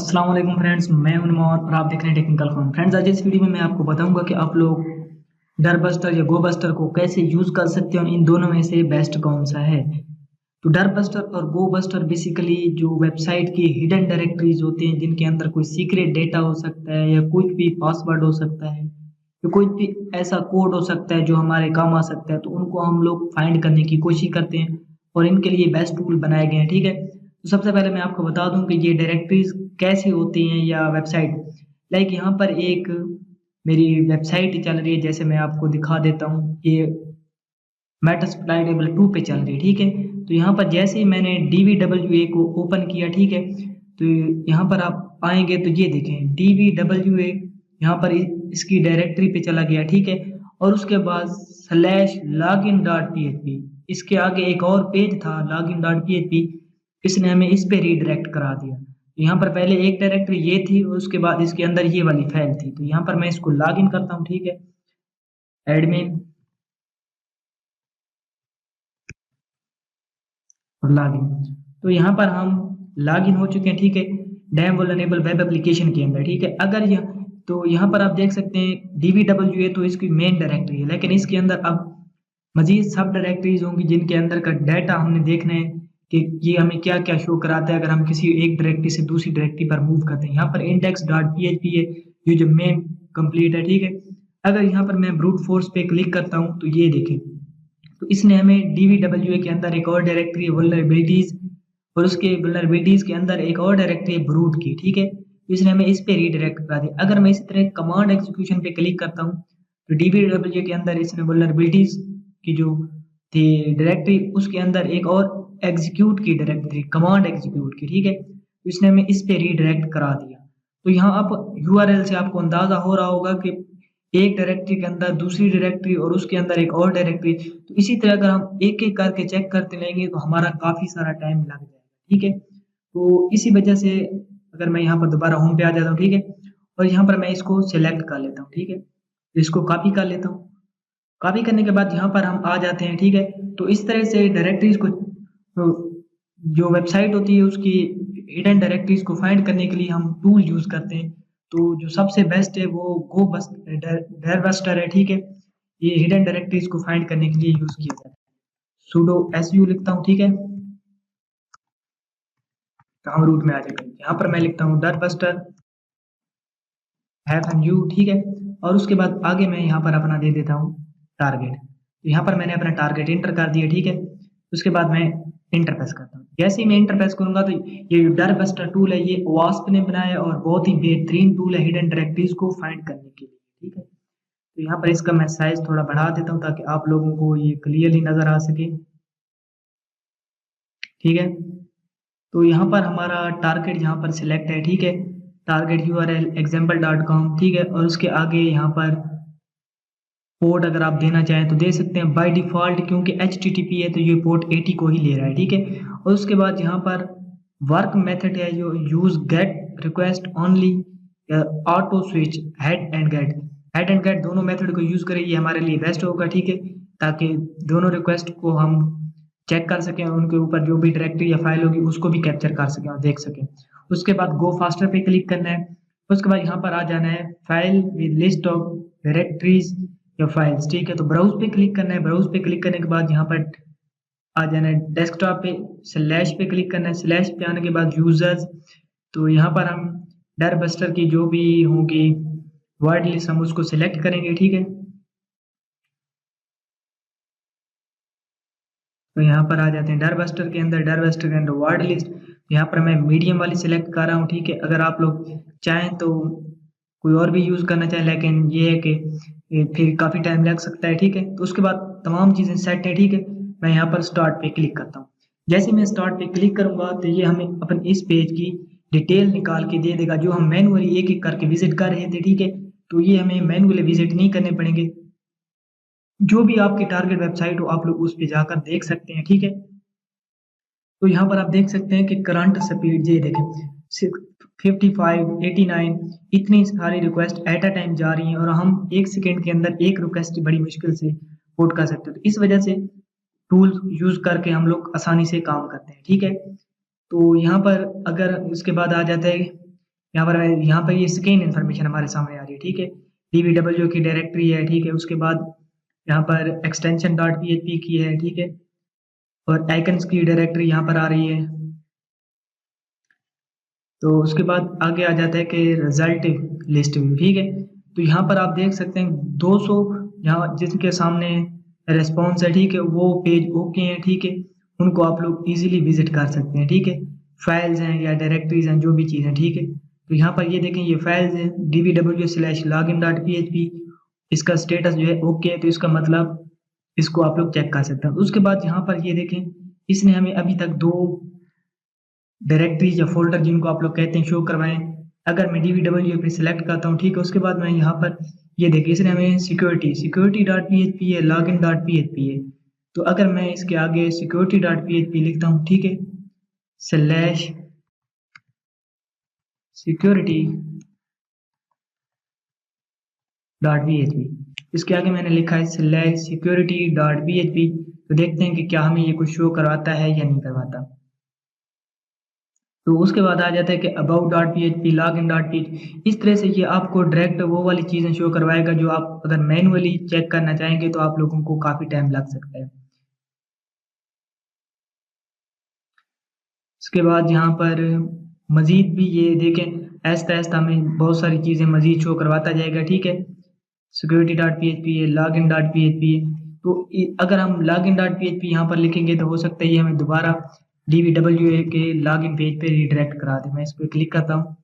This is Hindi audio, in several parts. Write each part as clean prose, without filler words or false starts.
अस्सलाम वालेकुम फ्रेंड्स, मैं हूं नमोर और आप देख रहे हैं टेक्निकल फन। फ्रेंड्स, आज इस वीडियो में मैं आपको बताऊंगा कि आप लोग डरबस्टर या गोबस्टर को कैसे यूज कर सकते हो। इन दोनों में से बेस्ट कौन सा है। तो डरबस्टर और गोबस्टर बेसिकली जो वेबसाइट की हिडन डायरेक्टरीज होती हैं, जिनके अंदर कोई सीक्रेट डेटा हो सकता है या कुछ भी पासवर्ड हो सकता है या कोई भी ऐसा कोड हो सकता है जो हमारे काम आ सकता है, तो उनको हम लोग फाइंड करने की कोशिश करते हैं और इनके लिए बेस्ट टूल बनाए गए हैं। ठीक है, तो सबसे पहले मैं आपको बता दूं कि ये डायरेक्टरीज कैसी होती हैं या वेबसाइट। लाइक यहाँ पर एक मेरी वेबसाइट चल रही है, जैसे मैं आपको दिखा देता हूँ। ये मेटास्प्लाइडेबल 2 पे चल रही है। ठीक है, तो यहाँ पर जैसे ही मैंने DVWA को ओपन किया, ठीक है, तो यहाँ पर आप आएंगे तो ये देखें DVWA यहाँ पर इसकी डायरेक्टरी पे चला गया। ठीक है, और उसके बाद /login.php, इसके आगे एक और पेज था login.php, इसने हमें इस पे रीडायरेक्ट करा दिया। यहाँ पर पहले एक डायरेक्टरी ये थी और उसके बाद इसके अंदर ये वाली फाइल थी। तो यहाँ पर मैं इसको लॉगिन करता हूँ। ठीक है, एडमिन और लॉगिन। तो यहाँ पर हम लॉगिन हो चुके हैं। ठीक है, डैम वल्नरेबल वेब एप्लीकेशन के अंदर। ठीक है, अगर यह तो यहाँ पर आप देख सकते हैं DVWA तो इसकी मेन डायरेक्टरी है, लेकिन इसके अंदर अब मजीद सब डायरेक्टरीज होंगी जिनके अंदर का डाटा हमने देखना है कि ये हमें क्या क्या शो कराता है अगर हम किसी एक डायरेक्टरी से दूसरी डायरेक्टरी पर मूव करते हैं। यहाँ पर index.php है, ये जो मेन कंप्लीट है। ठीक है, अगर यहाँ पर मैं ब्रूट फोर्स पे क्लिक करता हूँ तो ये देखें, तो इसने हमें DVWA के अंदर एक और डायरेक्टरी वल्नरेबिलिटीज और उसके वल्नरेबिलिटीज के अंदर एक और डायरेक्टरी ब्रूट की। ठीक है, तो इसने हमें इस पे रीडायरेक्ट करा दिया। अगर मैं इसी तरह कमांड एग्जीक्यूशन पे क्लिक करता हूँ तो DVWA के अंदर इसने वल्नरेबिलिटीज की जो थी डायरेक्टरी, उसके अंदर एक और एग्जीक्यूट की डायरेक्टरी, कमांड एग्जीक्यूट की। ठीक है, तो इसने हमें इस पे रीडायरेक्ट करा दिया। तो यहाँ आप URL से आपको अंदाजा हो रहा होगा कि एक डायरेक्टरी के अंदर दूसरी डायरेक्टरी और उसके अंदर एक और डायरेक्टरी। तो इसी तरह अगर हम एक एक करके चेक करते रहेंगे तो हमारा काफी सारा टाइम लग जाएगा। ठीक है, तो इसी वजह से अगर मैं यहाँ पर दोबारा होम पे आ जाता हूँ, ठीक है, और यहाँ पर मैं इसको सिलेक्ट कर लेता हूँ। ठीक है, तो इसको कॉपी कर लेता हूँ। कॉपी करने के बाद यहाँ पर हम आ जाते हैं। ठीक है, तो इस तरह से डायरेक्टरीज को, तो जो वेबसाइट होती है उसकी हिडन डायरेक्टरीज को फाइंड करने के लिए हम टूल यूज करते हैं। तो जो सबसे बेस्ट है वो डरबस्टर है। ठीक है, ये हिडन डायरेक्टरीज को फाइंड करने के लिए यूज किया जाता है। sudo su लिखता हूँ। ठीक है, तो हम रूट में आ जाएंगे। यहाँ पर मैं लिखता हूँ डरबस्टर -u। ठीक है, और उसके बाद आगे मैं यहाँ पर अपना दे देता हूँ टारगेट। तो यहाँ पर मैंने अपना टारगेट इंटर कर दिया। ठीक है, उसके बाद मैं इंटर प्रेस करता हूँ। जैसे ही मैं इंटर प्रेस करूंगा तो ये जो डरबस्टर टूल है ये वास्प ने बनाया है और बहुत ही बेहतरीन टूल है हिडन डायरेक्टरीज को फाइंड करने के लिए। ठीक है, तो यहाँ पर इसका मैं साइज थोड़ा बढ़ा देता हूँ ताकि आप लोगों को ये क्लियरली नजर आ सके। ठीक है, तो यहाँ पर हमारा टारगेट यहाँ पर सिलेक्ट है। ठीक है, टारगेट URL example.com। ठीक है, और उसके आगे यहाँ पर पोर्ट अगर आप देना चाहें तो दे सकते हैं। बाय डिफॉल्ट क्योंकि HTTP है तो ये पोर्ट 80 को ही ले रहा है। ठीक है, और उसके बाद यहाँ पर वर्क मेथड है जो use get request only auto switch head and get दोनों मेथड को यूज करें, ये हमारे लिए बेस्ट होगा। ठीक है, ताकि दोनों रिक्वेस्ट को हम चेक कर सकें, उनके ऊपर जो भी डायरेक्टरी या फाइल होगी उसको भी कैप्चर कर सकें और देख सकें। उसके बाद गो फास्टर पे क्लिक करना है। उसके बाद यहाँ पर आ जाना है file with list of directories या फाइल्स। ठीक है, तो ब्राउज पे क्लिक करना है। ब्राउज पे क्लिक करने के बाद यहाँ पर आ जाना है डेस्कटॉप पे, स्लैश पे क्लिक करना है। स्लैश पे आने के बाद यूजर्स, तो यहाँ पर हम डरबस्टर की जो भी होगी वर्ड लिस्ट हम उसको सिलेक्ट करेंगे। ठीक है, तो यहाँ पर आ जाते हैं डरबस्टर के अंदर वर्ड लिस्ट। यहाँ पर मैं मीडियम वाली सिलेक्ट कर रहा हूँ। ठीक है, अगर आप लोग चाहें तो कोई और भी यूज करना चाहे, लेकिन ये है कि ये फिर काफी टाइम लग सकता है। ठीक है, तो उसके बाद तमाम चीजें सेट है। ठीक है, मैं यहाँ पर स्टार्ट पे क्लिक करता हूँ। जैसे मैं स्टार्ट पे क्लिक करूंगा तो ये हमें अपन इस पेज की डिटेल निकाल के दे देगा जो हम मैनुअली एक एक करके विजिट कर रहे थे। ठीक है, तो ये हमें मैनुअली विजिट नहीं करने पड़ेंगे। जो भी आपकी टारगेट वेबसाइट हो आप लोग उस पे जाकर देख सकते हैं। ठीक है, तो यहाँ पर आप देख सकते हैं कि करंट स्पीड ये देखें 55, 89 इतनी सारी रिक्वेस्ट एट अ टाइम जा रही हैं और हम एक सेकेंड के अंदर एक रिक्वेस्ट बड़ी मुश्किल से पोर्ट कर सकते हैं। तो इस वजह से टूल यूज करके हम लोग आसानी से काम करते हैं। ठीक है, तो यहाँ पर अगर उसके बाद आ जाता है यहाँ पर ये स्कैन इन्फॉर्मेशन हमारे सामने आ रही है, ठीक है। DVW की डायरेक्टरी है, ठीक है। उसके बाद यहाँ पर एक्सटेंशन डॉट PHP की है, ठीक है। और आइकन्स की डायरेक्टरी यहाँ पर आ रही है। तो उसके बाद आगे आ जाता है कि रिजल्ट लिस्ट में, ठीक है। तो यहाँ पर आप देख सकते हैं 200 यहाँ जिनके सामने रेस्पॉन्स है, ठीक है, वो पेज ओके हैं, ठीक है। उनको आप लोग इजीली विजिट कर सकते हैं, ठीक है। फाइल्स हैं या डायरेक्टरीज हैं, जो भी चीज़ है, ठीक है। तो यहाँ पर ये देखें, ये फाइल्स हैं dvw/login.php, इसका स्टेटस जो है ओके है, तो इसका मतलब इसको आप लोग चेक कर सकते हैं। उसके बाद यहाँ पर ये देखें, इसने हमें अभी तक 2 डायरेक्टरीज या फ़ोल्डर जिनको आप लोग कहते हैं शो करवाएँ। अगर मैं DVW पे सिलेक्ट करता हूँ, ठीक है, उसके बाद मैं यहाँ पर ये देखिए इसने हमें सिक्योरिटी.php है, login.php है। तो अगर मैं इसके आगे security.php लिखता हूँ, ठीक है, स्लैश security.php, इसके आगे मैंने लिखा है स्लैश security.php, तो देखते हैं कि क्या हमें ये कुछ शो करवाता है या नहीं करवाता। तो उसके बाद आ जाता है कि about.php, login.php, इस तरह से ये आपको डायरेक्ट वो वाली चीज़ें शो करवाएगा जो आप अगर मैनुअली चेक करना चाहेंगे तो आप लोगों को काफ़ी टाइम लग सकता है। उसके बाद यहाँ पर मज़ीद भी ये देखें, आहिस्ता-आहिस्ता हमें बहुत सारी चीज़ें मज़ीद शो करवाता जाएगा, ठीक है। security.php है, login.php है। तो अगर हम login.php यहाँ पर लिखेंगे तो हो सकता है ये हमें दोबारा DVWA के लॉगिन पेज पे रिडायरेक्ट करा दे। मैं इस पर क्लिक करता हूँ,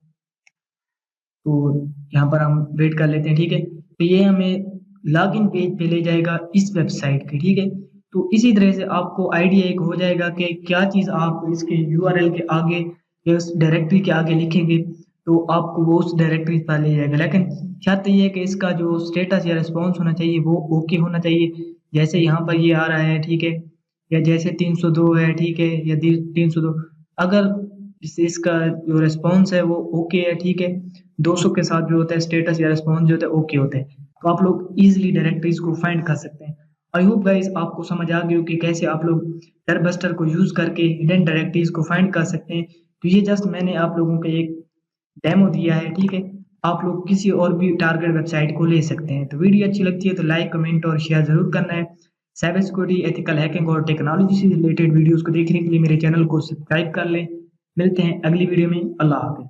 तो यहाँ पर हम वेट कर लेते हैं, ठीक है। तो ये हमें लॉगिन पेज पे ले जाएगा इस वेबसाइट के, ठीक है। तो इसी तरह से आपको आइडिया एक हो जाएगा कि क्या चीज़ आप इसके URL के आगे या उस डायरेक्टरी के आगे लिखेंगे तो आपको वो उस डायरेक्टरी पर ले जाएगा। लेकिन शर्त ये है कि इसका जो स्टेटस या रिस्पॉन्स होना चाहिए वो ओके होना चाहिए। जैसे यहाँ पर ये आ रहा है, ठीक है, या जैसे 302 है, ठीक है, या 302, अगर इसका जो रिस्पॉन्स है वो ओके है, ठीक है, 200 के साथ जो होता है स्टेटस या रिस्पॉन्स जो होता है ओके होता है, तो आप लोग इजीली डायरेक्टरीज को फाइंड कर सकते हैं। आई होप गाइस आपको समझ आ गई हो कि कैसे आप लोग डरबस्टर को यूज़ करके हिडन डायरेक्टरीज को फाइंड कर सकते हैं। तो ये जस्ट मैंने आप लोगों को एक डेमो दिया है, ठीक है। आप लोग किसी और भी टारगेट वेबसाइट को ले सकते हैं। तो वीडियो अच्छी लगती है तो लाइक, कमेंट और शेयर ज़रूर करना है। साइबर सिक्योरिटी, एथिकल हैकिंग और टेक्नोलॉजी से रिलेटेड वीडियोज़ को देखने के लिए मेरे चैनल को सब्सक्राइब कर लें। मिलते हैं अगली वीडियो में। अल्लाह हाफ़िज़।